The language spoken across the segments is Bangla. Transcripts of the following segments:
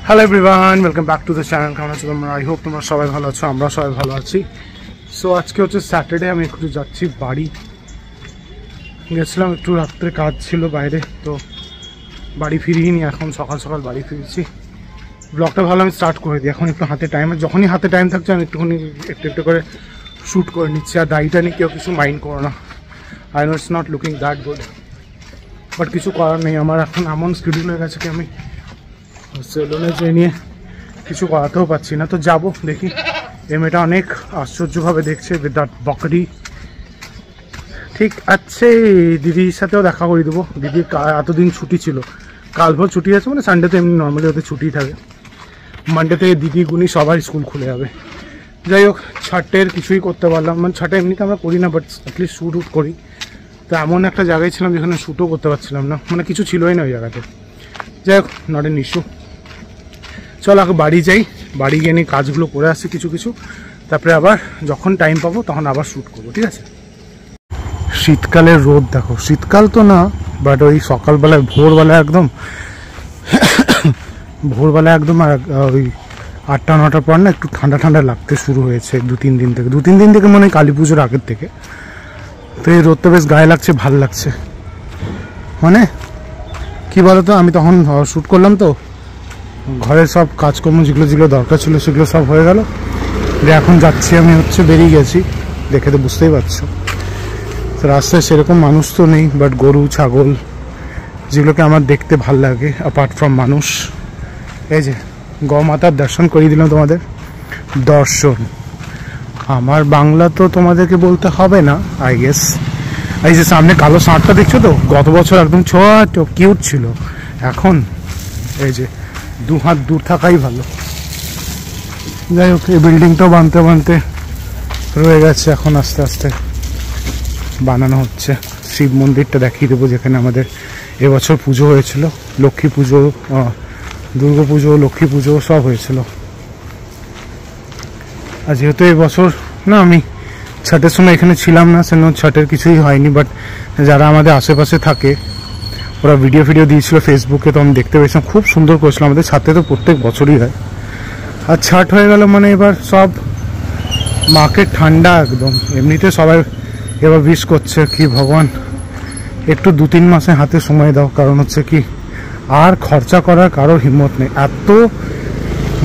Hello everyone, welcome back to the channel. কেমন আছো তোমরা? আই হোপ তোমরা সবাই ভালো আছো, আমরা সবাই ভালো আছি। সো আজকে হচ্ছে স্যাটারডে, আমি একটু যাচ্ছি বাড়ি। গেছিলাম একটু রাত্রে, কাজ ছিল বাইরে, তো বাড়ি ফিরিনি। এখন সকাল সকাল বাড়ি ফিরেছি। ব্লগটা ভালো আমি স্টার্ট করে দিই। এখন একটু হাতে টাইম, যখনই হাতে টাইম থাকছে আমি একটুখানি একটু করে শ্যুট করে নিচ্ছি। আর দাড়িটা নিয়ে কেউ কিছু মাইন্ড করো না। I know it's not looking that good, but কিছু করার নেই। আমার এখন এমন শিডিউল হয়ে গেছে কি আমি সেলুনে যেয়ে নিয়ে কিছু করাতেও পারছি না। তো যাবো, দেখি। এই মেয়েটা অনেক আশ্চর্যভাবে দেখছে উইথ দ্যাট বকরি। ঠিক আছে, দিদির সাথেও দেখা করে দেবো। দিদির এতদিন ছুটি ছিল, কাল ভোর ছুটি আছে, মানে সানডেতে এমনি নর্মালি ওদের ছুটি থাকে। মানডে থেকে দিদি গুনি সবাই স্কুল খুলে যাবে। যাই হোক, ছাটের কিছুই করতে পারলাম, মানে ছাটে এমনিতে আমরা করি না, বাট অ্যাটলিস্ট শ্যুট উট করি। তো এমন একটা জায়গায় ছিলাম যেখানে শ্যুটও করতে পারছিলাম না, মানে কিছু ছিলই না ওই জায়গাতে। যাই হোক, নট এন ইস্যু। চল আগে বাড়ি যাই, বাড়ি গিয়ে নিয়ে কাজগুলো করে আসি কিছু কিছু, তারপরে আবার যখন টাইম পাবো তখন আবার শ্যুট করবো, ঠিক আছে? শীতকালের রোদ দেখো, শীতকাল তো না, বাট ওই সকালবেলায় ভোরবেলা একদম ওই 8টা-9টার পর না একটু ঠান্ডা ঠান্ডা লাগতে শুরু হয়েছে দু-তিন দিন থেকে মনে হয় কালী পুজোর আগের থেকে। তো এই রোদটা বেশ গায়ে লাগছে, ভাল লাগছে। মানে কি বলতো, আমি তখন শ্যুট করলাম, তো ঘরের সব কাজকর্ম যেগুলো দরকার ছিল সেগুলো সব হয়ে গেল। এখন যাচ্ছি আমি, বেরিয়ে গেছি, দেখে তো বুঝতেই পারছো। তো রাস্তায় সেরকম মানুষ তো নেই, বাট গরু ছাগল যেগুলোকে আমার দেখতে ভাল লাগে অ্যাপার্ট ফ্রম মানুষ। এই যে গৌমাতার দর্শন করিয়ে দিলাম তোমাদের। দর্শন আমার বাংলা তো তোমাদেরকে বলতে হবে না, আই গেস। এই যে সামনে কালো ষাঁড়টা দেখছো তো, গত বছর একদম ছোট কিউট ছিল, এখন এই যে 2 হাত দূর থাকাই ভালো। যাই হোক, এই বিল্ডিংটাও বানতে রয়ে গেছে, এখন আস্তে আস্তে বানানো হচ্ছে। শিব মন্দিরটা দেখিয়ে দেবো, যেখানে আমাদের এবছর পুজো হয়েছিল, লক্ষ্মী পুজো, দুর্গা পুজো, লক্ষ্মী পুজো সব হয়েছিল। আর যেহেতু এবছর না আমি ছটের সময় এখানে ছিলাম না, সেজন্য ছটের কিছুই হয়নি, বাট যারা আমাদের আশেপাশে থাকে ওরা ভিডিও দিয়েছিল ফেসবুকে, তো আমি দেখতে পেয়েছিলাম, খুব সুন্দর করেছিল। আমাদের ছাদে তো প্রত্যেক বছরই হয়। আর ছাট হয়ে গেল মানে এবার সব মাকে ঠান্ডা একদম। এমনিতে সবাই এবার উইশ করছে কি ভগবান একটু 2-3 মাসে হাতে সময় দাও, কারণ হচ্ছে কি আর খরচা করার কারোর হিম্মত নেই। এত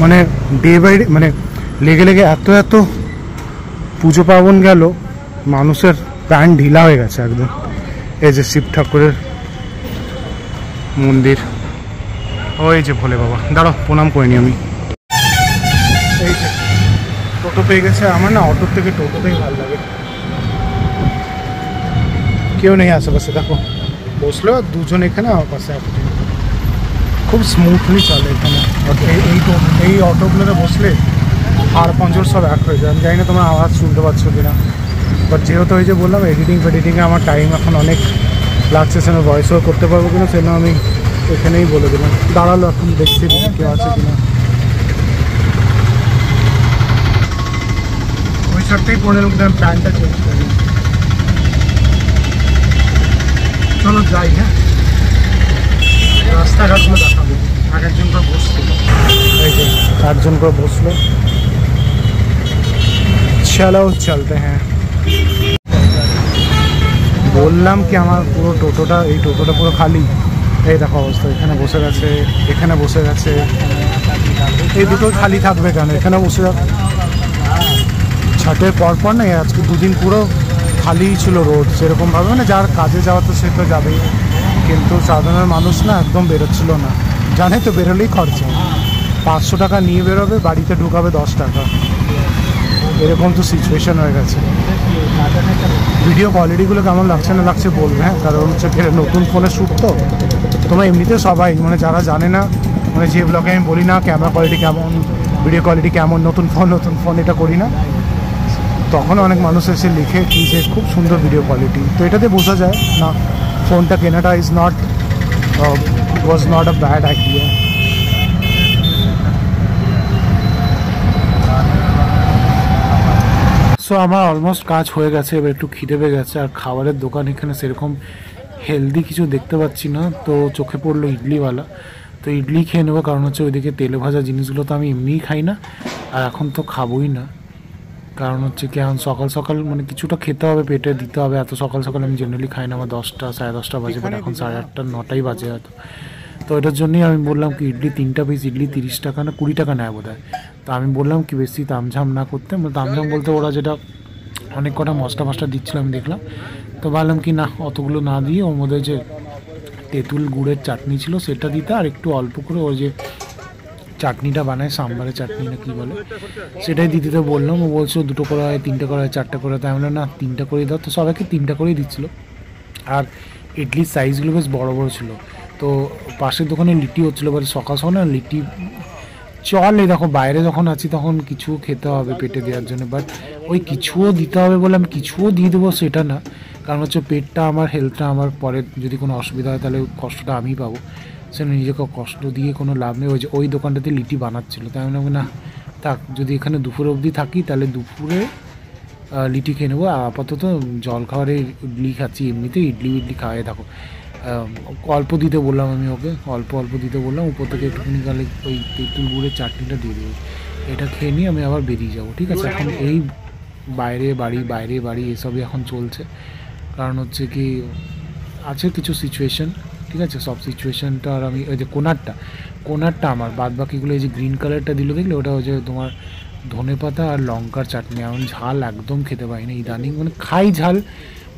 মানে ডে বাই ডে মানে লেগে এত পুজো পার্বণ গেল, মানুষের প্যান্ট ঢিলা হয়ে গেছে একদম। এই যে শিব ঠাকুরের মন্দির, ওই যে ভোলে বাবা, দাঁড়াও প্রণাম করিনি আমি। এই যে টোটো পেয়ে গেছে। আমার না অটোর থেকে টোটোতেই ভালো লাগে, কেউ নেই আশেপাশে। দেখো বসলো দুজন এখানে আমার পাশে, খুব স্মুথলি চলে এখানে। এই অটোগুলোতে বসলে আর পঞ্চর সব এক হয়ে যায়। আমি জানি না তোমার আওয়াজ শুনতে পাচ্ছ কিনা, বাট যেহেতু ওই যে বললাম এডিটিংয়ে আমার টাইম এখন অনেক লাগছে, সেজন্য ভয়েস ওভার করতে পারবো কিনা সেজন্য আমি এখানেই বলে দিলাম। দাঁড়ালো, এখন দেখছি কেউ আছে কিনা। ওই শার্টটাই পরে আমি প্যান্টটা চেঞ্জ করি। চলো যাই, হ্যাঁ রাস্তাঘাটগুলো দেখাবো। এক একজন করে বসছিল, এই যে 4জন করে বসলো। চলো চলতে হ্যাঁ। বললাম কি আমার পুরো এই টোটোটা পুরো খালি। এই দেখো অবস্থা, এখানে বসে গেছে, এখানে বসে গেছে। এই দুটো খালি থাকবে কেন, এখানে বসে যাবে। ছাটের পরপর না আজকে 2 দিন পুরো খালিই ছিল রোড, সেরকমভাবে মানে যার কাজে যাওয়া তো সে তো যাবেই, কিন্তু সাধারণ মানুষ না একদম বেরোচ্ছিল না। জানে তো বেরোলেই খরচা, 500 টাকা নিয়ে বেরোবে, বাড়িতে ঢুকাবে 10 টাকা, এরকম তো সিচুয়েশন হয়ে গেছে। ভিডিও কোয়ালিটিগুলো কেমন লাগছে না লাগছে বলবে, হ্যাঁ, কারণ হচ্ছে নতুন ফোনে শ্যুট তো। তোমরা এমনিতে সবাই মানে যারা জানে না, মানে যে ব্লগে আমি বলি না ক্যামেরা কোয়ালিটি কেমন, ভিডিও কোয়ালিটি কেমন, নতুন ফোন এটা করি না, তখন অনেক মানুষ এসে লিখে কি যে খুব সুন্দর ভিডিও কোয়ালিটি। তো এটাতে বোঝা যায় না ফোনটা কেনাটা was not a bad idea. So আমার অলমোস্ট কাজ হয়ে গেছে, এবার একটু খিদে পেয়ে গেছে। আর খাবারের দোকান এখানে সেরকম হেলদি কিছু দেখতে পাচ্ছি না, তো চোখে পড়লো ইডলিওয়ালা। তো তো ইডলি খেয়ে নেবো, কারণ হচ্ছে ওইদিকে তেলে ভাজা জিনিসগুলো তো আমি এমনিই খাই না, আর এখন তো খাবোই না। কারণ হচ্ছে কি এখন সকাল সকাল মানে কিছুটা খেতে হবে, পেটে দিতে হবে। এত সকাল সকাল আমি জেনারেলি খাই না, আমার 10টা 10:30 বাজে, বাট এখন 8:30 9টাই বাজে হয়তো। তো এটার জন্যই আমি বললাম কি ইডলি 3টা পিস ইডলি 30 টাকা না 20 টাকা নেয় বোধ হয়। তো আমি বললাম কি বেশি তামঝাম না করতে, তামঝাম বলতে ওরা যেটা অনেক কটা মশলা দিচ্ছিল আমি দেখলাম, তো ভাবলাম কি না অতগুলো না দিয়ে ওর মধ্যে যে তেঁতুল গুড়ের চাটনি ছিল সেটা দিতে, আর একটু অল্প করে ওই যে চাটনিটা বানায় সাম্বারের চাটনি না কী বলে সেটাই দিতে। তো বললাম, ও বলছো 2টো করে হয় 3টে করে হয় 4টে করে, তাই বললাম না 3টা করেই দাও। তো সবাইকে 3টা করেই দিচ্ছিলো, আর ইডলির সাইজগুলো বেশ বড় বড় ছিল। তো পাশের দোকানে লিটি হচ্ছিলো, বাট সকাল সকাল না লিটি চলে, দেখো বাইরে যখন আছি তখন কিছু খেতে হবে পেটে দেওয়ার জন্য, বাট ওই কিছুও দিতে হবে বলে আমি কিছুও দিয়ে দেবো সেটা না। কারণ হচ্ছে পেটটা আমার, হেলথটা আমার, পরে যদি কোনো অসুবিধা হয় তাহলে কষ্টটা আমিই পাবো। সে নিজেকে কষ্ট দিয়ে কোনো লাভ নেই। ওই যে ওই দোকানটাতে লিটি বানাচ্ছিলো, তাই আমি না থাক, যদি এখানে দুপুরে অবধি থাকি তাহলে দুপুরে লিটি খেয়ে নেবো। আপাতত জল খাবারে ইডলি খাচ্ছি, এমনিতেই ইডলি খাওয়াই থাকো। অল্প দিতে বললাম আমি ওকে, অল্প অল্প দিতে বললাম, উপর থেকে একটুখানি গালে ওই তেঁতুল গুড়ের চাটনিটা দিয়ে দেবো। এটা খেয়ে নিয়ে আমি আবার বেরিয়ে যাবো, ঠিক আছে? এখন এই বাইরে বাড়ি এসবই এখন চলছে, কারণ হচ্ছে কি আছে কিছু সিচুয়েশান, ঠিক আছে? সব সিচুয়েশানটা আর আমি ওই যে কোনারটা আমার, বাদ বাকিগুলো এই যে গ্রিন কালারটা দিল দেখলে, ওটা হচ্ছে তোমার ধনেপাতা আর লঙ্কার চাটনি। আমি ঝাল একদম খেতে পারি না ইদানিং, মানে খাই ঝাল,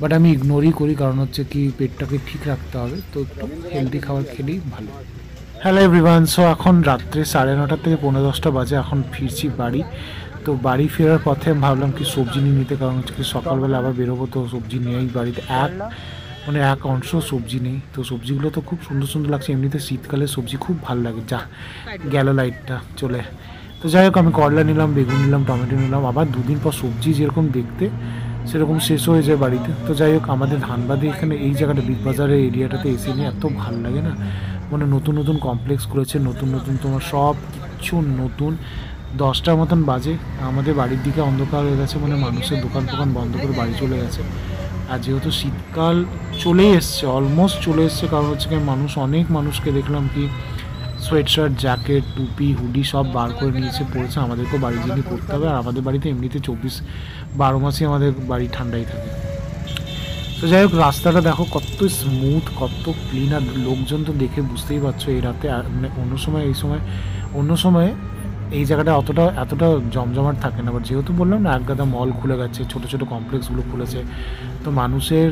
বাট আমি ইগনোরই করি, কারণ হচ্ছে কি পেটটাকে ঠিক রাখতে হবে, তো একটু হেলদি খাবার খেলেই ভালো। হ্যালো এভরিওয়ান, সো এখন রাত্রে 9:30 থেকে 10:30 বাজে, এখন ফিরছি বাড়ি। তো বাড়ি ফেরার পথে আমি ভাবলাম কি সবজি নিয়ে নিতে, কারণ হচ্ছে কি সকালবেলা আবার বেরোবো, তো সবজি নেই বাড়িতে, এক অংশ সবজি নেই। তো সবজিগুলো তো খুব সুন্দর সুন্দর লাগছে, এমনিতে শীতকালে সবজি খুব ভালো লাগে। যা গেল লাইটটা চলে। তো যাই হোক, আমি করলা নিলাম, বেগুন নিলাম, টমেটো নিলাম। আবার 2 দিন পর সবজি যেরকম দেখতে সেরকম শেষ হয়ে যায় বাড়িতে। তো যাই হোক, আমাদের ধানবাদে এখানে এই জায়গাটা বিগ বাজারের এরিয়াটাতে এসে নিয়ে এত ভালো লাগে না, মানে নতুন নতুন কমপ্লেক্স খুলেছে, নতুন তোমার সব কিছু নতুন। 10টার মতন বাজে, আমাদের বাড়ির দিকে অন্ধকার হয়ে গেছে, মানে মানুষের দোকান বন্ধ করে বাড়ি চলে গেছে। আর যেহেতু শীতকাল চলেই এসছে, অলমোস্ট চলে এসছে, কারণ হচ্ছে কি অনেক মানুষকে দেখলাম কি সোয়েট শার্ট, জ্যাকেট, টুপি, হুডি সব বার করে নিয়েছে, পড়েছে। আমাদেরকেও বাড়ির জন্য পড়তে হবে, আর আমাদের বাড়িতে এমনিতে 12 মাসই আমাদের বাড়ি ঠান্ডাই থাকে। তো যাই হোক, রাস্তাটা দেখো কত স্মুথ, কত ক্লিন, আর লোকজন তো দেখে বুঝতেই পারছো এই রাতে, মানে অন্য সময় এই জায়গাটা এতটা জমজমাট থাকে না, বাট যেহেতু বললাম না একগাদা মল খুলে গেছে, ছোটো ছোটো কমপ্লেক্সগুলো খুলেছে, তো মানুষের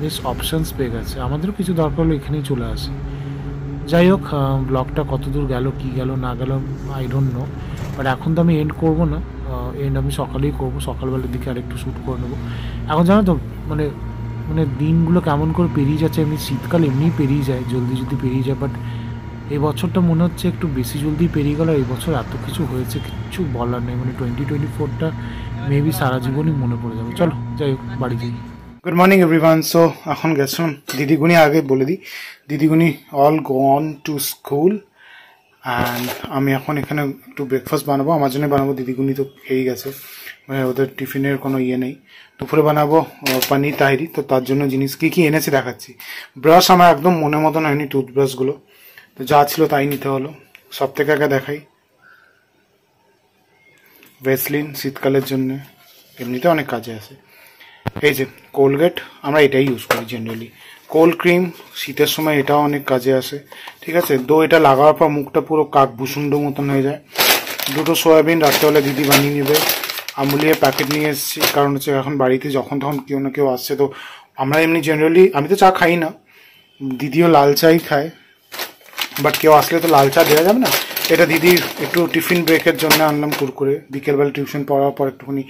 বেশ অপশানস পেয়ে গেছে। আমাদেরও কিছু দরকার হলো এখানেই চলে আসে। যাই হোক, ব্লগটা কত দূর গেল কি গেল না গেল আই ডোন্ট নো, বাট এখন তো আমি এন্ড করবো না, এন্ড আমি সকালেই করবো, সকালবেলার দিকে আর একটু শ্যুট করে নেবো। এখন জানো তো মানে দিনগুলো কেমন করে পেরিয়ে যাচ্ছে। এমনি শীতকাল এমনিই পেরিয়ে যায়, জলদি পেরিয়ে যায়, বাট এই বছরটা মনে হচ্ছে একটু বেশি জলদি পেরিয়ে গেল। এই বছর এত কিছু হয়েছে, কিচ্ছু বলার নেই, মানে 2024টা মেবি সারা জীবনই মনে পড়ে যাবে। চলো যাই হোক, বাড়ি যাই। Good morning everyone. সো এখন গেছিলাম দিদিগুনি, আগে বলে দিই দিদিগুনি all gone to school, and আমি এখন এখানে একটু ব্রেকফাস্ট বানাবো, আমার জন্য বানাবো, দিদিগুনি তো খেয়েই গেছে, মানে ওদের টিফিনের কোনো ইয়ে নেই। দুপুরে বানাবো পনির তাহিরি, তো তার জন্য জিনিস কী কী এনেছি দেখাচ্ছি। ব্রাশ আমার একদম মনে মতন হয়নি, টুথব্রাশগুলো তো যা ছিল তাই নিতে হলো। সব থেকে আগে দেখাই ভেসলিন, শীতকালের জন্য, এমনিতে অনেক কাজে আসে। এই যে কোলগেট, আমরা এটাই ইউজ করি জেনারেলি। কোল্ড ক্রিম, শীতের সময় এটাও অনেক কাজে আসে, ঠিক আছে? দো এটা লাগাবার পর মুখটা পুরো কাকভূষুণ্ড মতন হয়ে যায়। 2টো সয়াবিন রাত্রেবেলা দিদি বানিয়ে নেবে। আমুলিয়া প্যাকেট নিয়ে এসেছি, কারণ হচ্ছে এখন বাড়িতে যখন তখন কেউ না কেউ আসছে, তো আমরা এমনি জেনারেলি, আমি তো চা খাই না, দিদিও লাল চাই খায়, বাট কেউ আসলে তো লাল চা দেওয়া যাবে না। এটা দিদির একটু টিফিন ব্রেকের জন্য আনলাম কুরকুরে, বিকেলবেলা টিউশন পড়ার পর একটুখানি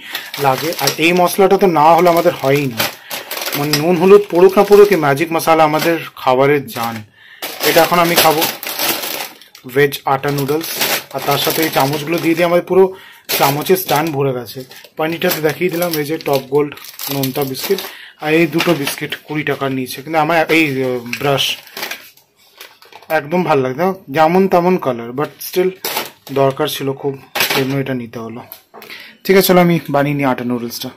লাগে। আর এই মশলাটা তো না হলে আমাদের হয়ই না, মানে নুন হলুদ পড়ুক না পড়ুক, এই ম্যাজিক মশলা আমাদের খাবারের জান। এটা এখন আমি খাবো ভেজ আটা নুডলস, আর তার সাথে এই চামচগুলো দিয়ে দিয়ে আমাদের পুরো চামচের স্ট্যান্ড ভরে গেছে। পানিটাতে দেখিয়ে দিলাম, এই যে টপ গোল্ড নোনতা বিস্কিট, আর এই 2টো বিস্কিট 20 টাকার নিয়েছে। কিন্তু আমার এই ব্রাশ একদম ভালো লাগে না, যেমন তেমন কালার, বাট স্টিল দরকার ছিল খুব, জন্য এটা নিতে হলো। ঠিক আছে, চলো আমি বানিয়ে নিই আটা নুডলসটা।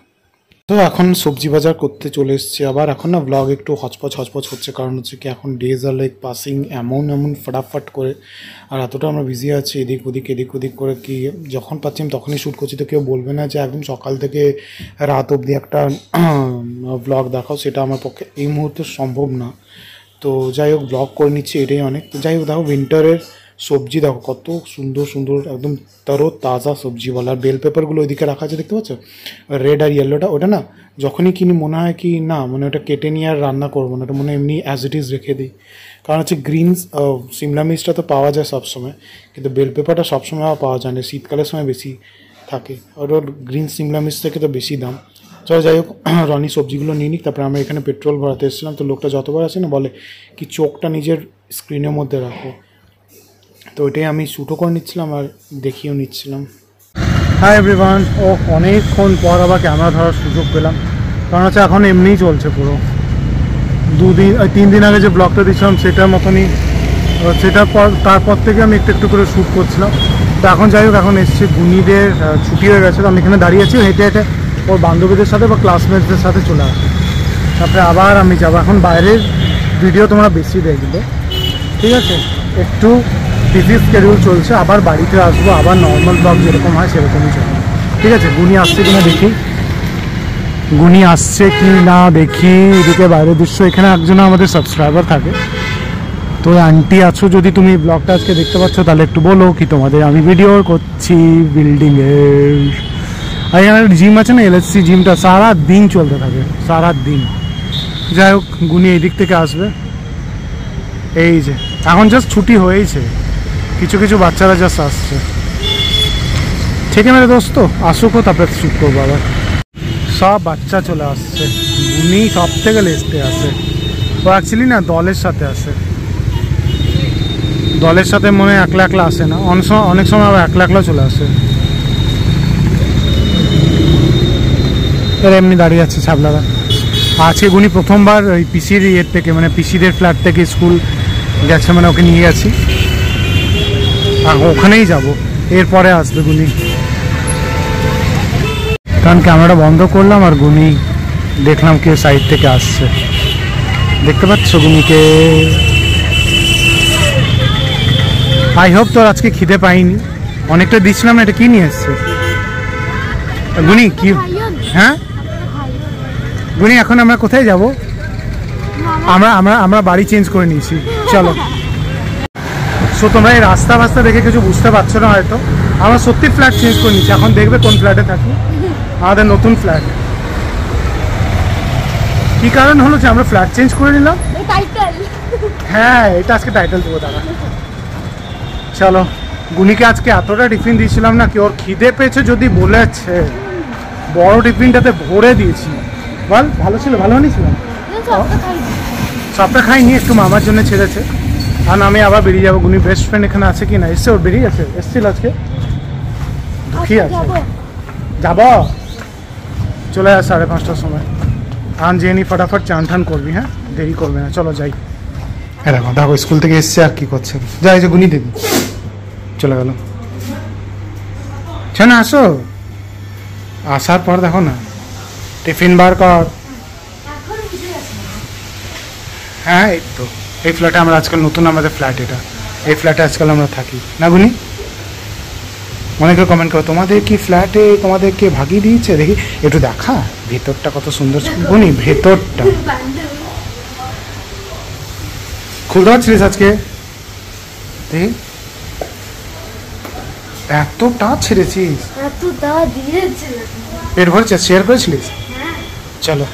তো এখন সবজি বাজার করতে চলে এসেছি আবার। এখন না ব্লগ একটু হচপচ হচ্ছে, কারণ হচ্ছে কি এখন ডেজ আর লাইক পাসিং এমন ফটাফট করে, আর এতটা আমরা বিজি আছি এদিক ওদিক করে কি যখন পাচ্ছি আমি তখনই শ্যুট করছি। তো কেউ বলবে না যে একদম সকাল থেকে রাত অবধি একটা ব্লগ দেখাও, সেটা আমার পক্ষে এই মুহূর্তে সম্ভব না। তো যাই হোক ব্লগ করে নিচ্ছি, এটাই অনেক। তো যাই হোক দেখো উইন্টারের সবজি দেখো কত সুন্দর একদম তাজা সবজি বলা। আর বেল পেপারগুলো ওইদিকে রাখা আছে দেখতে পাচ্ছ, রেড আর ইয়েলোটা। ওটা না যখনই কিনি মনে হয় কি না মানে ওটা কেটে নিয়ে আর রান্না করবো না, ওটা মনে এমনি অ্যাজ ইট ইজ রেখে দিই। কারণ হচ্ছে গ্রিন সিমলা মির্চটা তো পাওয়া যায় সবসময়, কিন্তু বেল পেপারটা সবসময় পাওয়া যায় না, শীতকালের সময় বেশি থাকে। আর ওর গ্রিন সিমলা মির্চ থেকে তো বেশি দাম। চলো যাই হোক রনি সবজিগুলো নিয়ে নিক, তারপরে আমরা এখানে পেট্রোল ভরাতে এসেছিলাম। তো লোকটা যতবার আসে না বলে কি চোখটা নিজের স্ক্রিনের মধ্যে রাখো, তো ওইটাই আমি শ্যুটও করে নিচ্ছিলাম আর দেখিয়েও নিচ্ছিলাম। হাই এভরিওয়ান, অনেকক্ষণ পর আবার ক্যামেরা ধরার সুযোগ পেলাম, কারণ হচ্ছে এখন এমনিই চলছে পুরো। 3 দিন আগে যে ব্লগটা দিয়েছিলাম সেটার মতনই, তারপর থেকে আমি একটু করে শ্যুট করছিলাম। তো এখন যাই হোক এখন এসছি, গুনিদের ছুটি হয়ে গেছে, তো আমি এখানে দাঁড়িয়ে আছি, হেঁটে ওর বান্ধবীদের সাথে বা ক্লাসমেটসদের সাথে চলে আসি, তারপরে আবার আমি যাবো। এখন বাইরের ভিডিও তোমরা বেশি দেখবে, ঠিক আছে? একটু বিজি স্কেডিউল চলছে, আবার বাড়িতে আসবো, আবার নর্মাল ব্লগ যেরকম হয় সেরকমই চলবে, ঠিক আছে? গুনি আসছে কিনা দেখি, গুনি আসছে কি না দেখি। এদিকে বাইরের দৃশ্য, এখানে একজন আমাদের সাবস্ক্রাইবার থাকে। তো আন্টি আছো, যদি তুমি ব্লগটা আজকে দেখতে পাচ্ছ তাহলে একটু বলো কি তোমাদের আমি ভিডিও করছি বিল্ডিংয়ের। আর এখানে জিম আছে না, LHC জিমটা সারা দিন চলতে থাকে, সারা দিন। যাই হোক গুনি এই দিক থেকে আসবে, এই যে এখন জাস্ট ছুটি হয়েছে, কিছু বাচ্চারা জাস্ট আসছে। ঠিক আছে দোস্ত, আসুক তারপরে শ্যুট করবো আবার। সব বাচ্চা চলে আসছে, গুনি সব থেকে লেস্টে আসে। ও অ্যাকচুয়ালি না দলের সাথে আসে, দলের সাথে মনে হয় একলা আসে না, অনেক সময় আবার একলা চলে আসে। এর এমনি দাঁড়িয়ে আছে ছাবলারা। আজকে গুনি প্রথমবার ওই পিসির ইয়ের থেকে, মানে পিসিদের ফ্ল্যাট থেকে স্কুল গেছে, মানে ওকে নিয়ে গেছি, ওখানেই যাব, এরপরে আসবে গুনি। কারণ ক্যামেরাটা বন্ধ করলাম আর গুনি দেখলাম কেউ সাইড থেকে আসছে, দেখতে পাচ্ছ গুনিকে। আই হোপ তোর আজকে খিদে পাইনি, অনেকটা দিচ্ছিলাম না। এটা কি নিয়ে এসছে গুনি? কি? হ্যাঁ গুনি, এখন আমরা কোথায় যাব? আমরা বাড়ি চেঞ্জ করে নিয়েছি, চলো। সো তোমরা এই রাস্তা দেখে কিছু বুঝতে পারছো না হয়তো, আমরা সত্যি ফ্ল্যাট চেঞ্জ করে নিচ্ছি। এখন দেখবে কোন ফ্ল্যাটে থাকি, আমাদের নতুন ফ্ল্যাট। কি কারণ হলো যে আমরা ফ্ল্যাট চেঞ্জ করে নিলাম। হ্যাঁ এটা আজকে টাইটেল দেবো দাদা। চলো, গুনিকে আজকে এতটা টিফিন দিয়েছিলাম না কি ওর খিদে পেয়েছে যদি বলেছে, বড় টিফিনটাতে ভরে দিয়েছি। বল ভালো ছিল? ভালো বানিয়েছিল? সবটা খাইনি, একটু মামার জন্য ছেড়েছে। আর আমি আবার বেরিয়ে যাবো। গুনি বেস্ট ফ্রেন্ড এখানে আছে কি না? এসছে, ওর বেরিয়ে গেছে, এসছিল আজকে, দুঃখী আছে। যাব, চলে আস 5:30টার সময়। আন জেনি ফটাফট চান ঠান করবি, হ্যাঁ দেরি করবে না, চলো যাই। হ্যাঁ দেখো দেখো স্কুল থেকে এসছে আর কি করছে, যাই যে গুনি দেবি চলে গেল। না আসো, আসার পর দেখো না টিফিন বার কর। হ্যাঁ এই তো, এই ফ্ল্যাটে আমরা আজকাল নতুন, আমাদের ফ্ল্যাট এটা, এই ফ্ল্যাটে আজকাল আমরা থাকি না গুনি? অনেকে কমেন্ট করো তোমাদের কি ফ্ল্যাটে তোমাদের কে ভাগিয়ে দিয়েছে, দেখি একটু দেখা ভেতরটা কত সুন্দর গুনি, ভেতরটা খুলতে পারছিলিস আজকে? দেখি এতটা ছেড়েছিস, পেট ভরেছে, শেয়ার করেছিলিস? চলো।